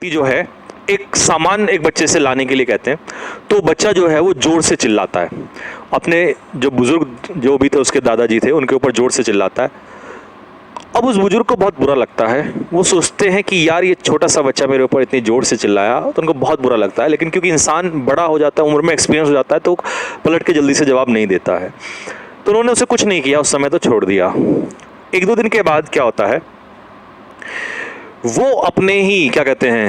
व्यक्ति जो है एक सामान एक बच्चे से लाने के लिए कहते हैं, तो बच्चा जो है वो जोर से चिल्लाता है, अपने जो बुजुर्ग जो भी थे उसके दादाजी थे उनके ऊपर जोर से चिल्लाता है। अब उस बुजुर्ग को बहुत बुरा लगता है, वो सोचते हैं कि यार ये छोटा सा बच्चा मेरे ऊपर इतनी जोर से चिल्लाया, तो उनको बहुत बुरा लगता है। लेकिन क्योंकि इंसान बड़ा हो जाता है, उम्र में एक्सपीरियंस हो जाता है, तो पलट के जल्दी से जवाब नहीं देता है। तो उन्होंने उसे कुछ नहीं किया उस समय, तो छोड़ दिया। एक दो दिन के बाद क्या होता है, वो अपने ही क्या कहते हैं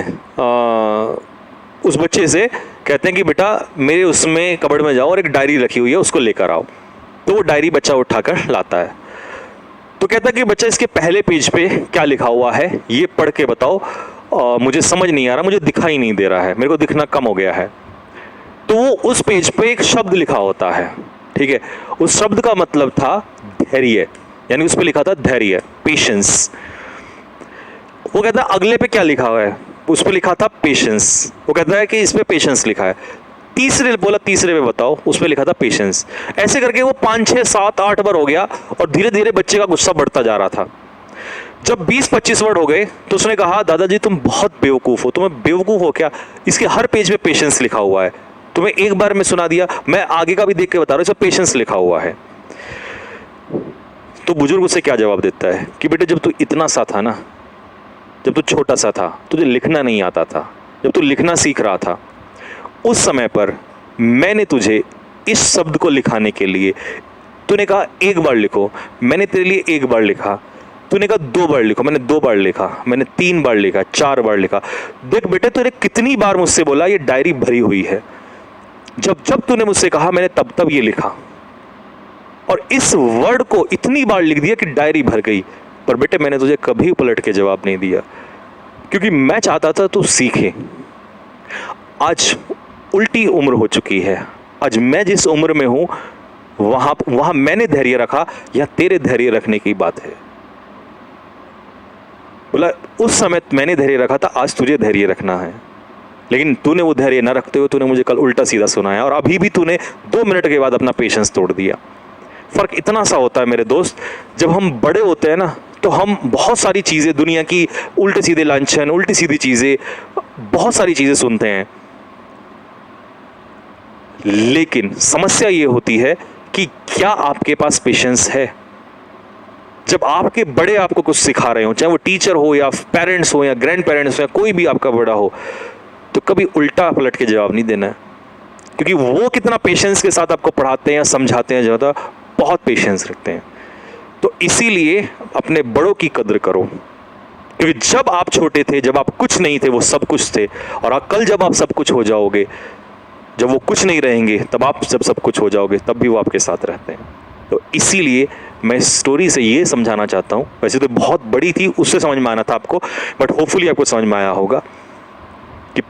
उस बच्चे से कहते हैं कि बेटा मेरे उसमें कबर्ड में जाओ और एक डायरी रखी हुई है उसको लेकर आओ। तो वो डायरी बच्चा उठाकर लाता है। तो कहता है कि बच्चा इसके पहले पेज पे क्या लिखा हुआ है ये पढ़ के बताओ, मुझे समझ नहीं आ रहा, मुझे दिखाई नहीं दे रहा है, मेरे को दिखना कम हो गया है। तो वो उस पेज पे एक शब्द लिखा होता है, ठीक है। उस शब्द का मतलब था धैर्य, यानी उस पे लिखा था धैर्य, पेशेंस। वो कहता है अगले पे क्या लिखा हुआ है, उस पे लिखा था पेशेंस। वो कहता है कि इस पे पेशेंस लिखा है। तीसरे बोला तीसरे पे बताओ, उस पे लिखा था पेशेंस। ऐसे करके वो 5 6 7 8 बार हो गया और धीरे धीरे बच्चे का गुस्सा बढ़ता जा रहा था। जब 20-25 वर्ड हो गए तो उसने कहा दादाजी तुम बहुत बेवकूफ़ हो, तुम्हें बेवकूफ़ हो क्या, इसके हर पेज पे पेशेंस लिखा हुआ है, तुम्हें एक बार में सुना दिया, मैं आगे का भी देख के बता रहा हूँ, इसमें पेशेंस लिखा हुआ है। तो बुजुर्ग उसे क्या जवाब देता है कि बेटे जब तू इतना सा था ना, जब तू छोटा सा था, तुझे लिखना नहीं आता था, जब तू लिखना सीख रहा था, उस समय पर मैंने तुझे इस शब्द को लिखाने के लिए, तूने कहा एक बार लिखो, मैंने तेरे लिए एक बार लिखा, तूने कहा 2 बार लिखो, मैंने 2 बार लिखा, मैंने 3 बार लिखा, 4 बार लिखा। देख बेटे तूने कितनी बार मुझसे बोला ये डायरी भरी हुई है, जब जब तूने मुझसे कहा मैंने तब तब ये लिखा, और इस वर्ड को इतनी बार लिख दिया कि डायरी भर गई। पर बेटे मैंने तुझे कभी पलट के जवाब नहीं दिया, क्योंकि मैं चाहता था तू सीखे। आज उल्टी उम्र हो चुकी है, आज मैं जिस उम्र में हूं वहां मैंने धैर्य रखा या तेरे धैर्य रखने की बात है। बोला उस समय मैंने धैर्य रखा था, आज तुझे धैर्य रखना है। लेकिन तूने वो धैर्य न रखते हुए तूने मुझे कल उल्टा सीधा सुनाया, और अभी भी तूने 2 मिनट के बाद अपना पेशेंस तोड़ दिया। फ़र्क इतना सा होता है मेरे दोस्त, जब हम बड़े होते हैं ना तो हम बहुत सारी चीज़ें दुनिया की उल्टे सीधे लांछन, उल्टी सीधी चीज़ें, बहुत सारी चीज़ें सुनते हैं। लेकिन समस्या ये होती है कि क्या आपके पास पेशेंस है। जब आपके बड़े आपको कुछ सिखा रहे हो, चाहे वो टीचर हो या पेरेंट्स हो या ग्रैंड पेरेंट्स हो या कोई भी आपका बड़ा हो, तो कभी उल्टा पलट के जवाब नहीं देना है, क्योंकि वो कितना पेशेंस के साथ आपको पढ़ाते हैं या समझाते हैं, ज़्यादा बहुत पेशेंस रखते हैं। तो इसीलिए अपने बड़ों की कद्र करो, क्योंकि जब आप छोटे थे, जब आप कुछ नहीं थे, वो सब कुछ थे, और कल जब आप सब कुछ हो जाओगे, जब वो कुछ नहीं रहेंगे, तब आप जब सब कुछ हो जाओगे तब भी वो आपके साथ रहते हैं। तो इसीलिए मैं इस स्टोरी से ये समझाना चाहता हूँ, वैसे तो बहुत बड़ी थी, उससे समझ में आना था आपको, बट होपफुली आपको समझ में आया होगा कि